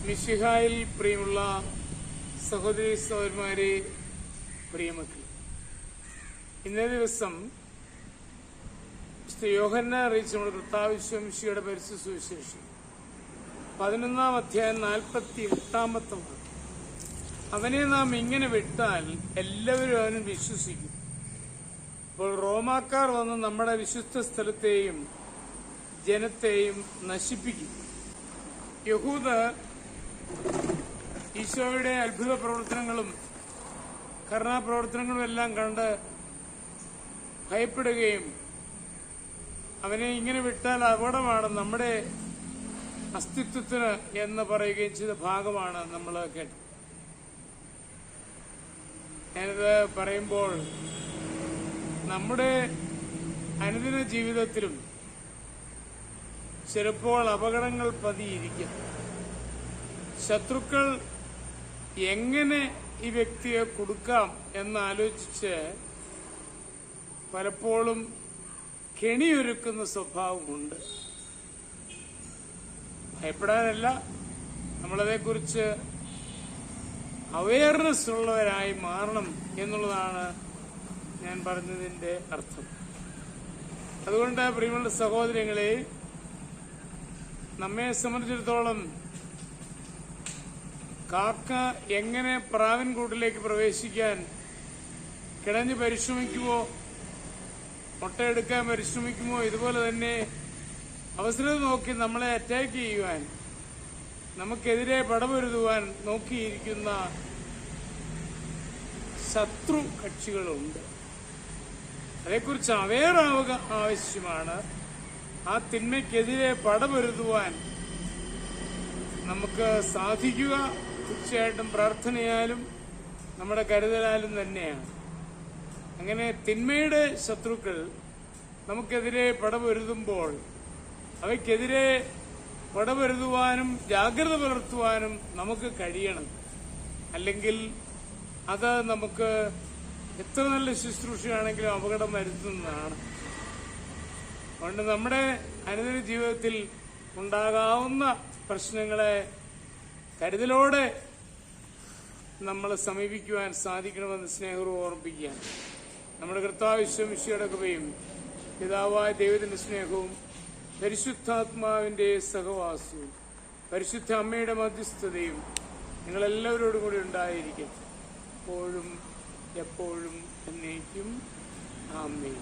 മിശിഹായിൽ പ്രിയമുള്ള സഹോദരി സഹോദരന്മാരെ, പ്രിയമക്കളെ, ഇന്നേ ദിവസം യോഹന്നാൻ അറിയിച്ച നമ്മുടെ കർത്താവ് മിശിഹായുടെ പരിശുദ്ധ സുവിശേഷം 11-ാം അധ്യായം 48-ാമത്തെ വാക്യം. അവനെ നാം ഇങ്ങനെ വിട്ടാൽ എല്ലാവരും അവനും വിശ്വസിക്കും. അപ്പോൾ റോമാക്കാർ വന്ന് നമ്മുടെ വിശുദ്ധ സ്ഥലത്തെയും ജനത്തെയും നശിപ്പിക്കും. യഹൂദർ ഈശോയുടെ അത്ഭുത പ്രവർത്തനങ്ങളും കരുണാപ്രവർത്തനങ്ങളും എല്ലാം കണ്ട് ഭയപ്പെടുകയും അവനെ ഇങ്ങനെ വിട്ടാൽ അപകടമാണ് നമ്മുടെ അസ്തിത്വത്തിന് എന്ന് പറയുകയും ചെയ്ത ഭാഗമാണ് നമ്മൾ കേട്ടത്. ഞാനിത് പറയുമ്പോൾ നമ്മുടെ അനുദിന ജീവിതത്തിലും ചിലപ്പോൾ അപകടങ്ങൾ പതിയിരിക്കും. ശത്രുക്കൾ എങ്ങനെ ഈ വ്യക്തിയെ കൊടുക്കാം എന്നാലോചിച്ച് പലപ്പോഴും കെണിയൊരുക്കുന്ന സ്വഭാവമുണ്ട്. ഭയപ്പെടാനല്ല, നമ്മളതേക്കുറിച്ച് അവയർനെസ് ഉള്ളവരായി മാറണം എന്നുള്ളതാണ് ഞാൻ പറഞ്ഞതിന്റെ അർത്ഥം. അതുകൊണ്ട് പ്രിയമുള്ള സഹോദരങ്ങളെ, നമ്മെ സംബന്ധിച്ചിടത്തോളം കാക്ക എങ്ങനെ പ്രാവിൻകൂട്ടിലേക്ക് പ്രവേശിക്കാൻ കിടഞ്ഞ് പരിശ്രമിക്കുമോ, മുട്ടയെടുക്കാൻ പരിശ്രമിക്കുമോ, ഇതുപോലെ തന്നെ അവസരം നോക്കി നമ്മളെ അറ്റാക്ക് ചെയ്യുവാൻ, നമുക്കെതിരെ പടപൊരുതുവാൻ നോക്കിയിരിക്കുന്ന ശത്രു കക്ഷികളുണ്ട്. അതേക്കുറിച്ച് അവെയറാവുക ആവശ്യമാണ്. ആ തിന്മയ്ക്കെതിരെ പടപൊരുതുവാൻ നമുക്ക് സാധിക്കുക തീർച്ചയായിട്ടും പ്രാർത്ഥനയാലും നമ്മുടെ കരുതലാലും തന്നെയാണ്. അങ്ങനെ തിന്മയുടെ ശത്രുക്കൾ നമുക്കെതിരെ പടപൊരുതുമ്പോൾ അവയ്ക്കെതിരെ പടപൊരുതുവാനും ജാഗ്രത പുലർത്തുവാനും നമുക്ക് കഴിയണം. അല്ലെങ്കിൽ അത് നമുക്ക് എത്ര നല്ല ശുശ്രൂഷയാണെങ്കിലും അപകടം വരുത്തുന്നതാണ്. അതുകൊണ്ട് നമ്മുടെ അനുദിന ജീവിതത്തിൽ ഉണ്ടാകാവുന്ന പ്രശ്നങ്ങളെ കരുതലോടെ നമ്മൾ സമീപിക്കുവാൻ സാധിക്കണമെന്ന് സ്നേഹപൂർവ്വം ഓർമ്മിപ്പിക്കുകയാണ്. നമ്മുടെ കർത്താവ് മിശിഹായുടെ കൃപയും പിതാവായ ദൈവത്തിന്റെ സ്നേഹവും പരിശുദ്ധാത്മാവിന്റെ സഹവാസവും പരിശുദ്ധ അമ്മയുടെ മധ്യസ്ഥതയും നിങ്ങളെല്ലാവരോടും കൂടി ഉണ്ടായിരിക്കും, എപ്പോഴും എപ്പോഴും എന്നേക്കും. ആമേൻ.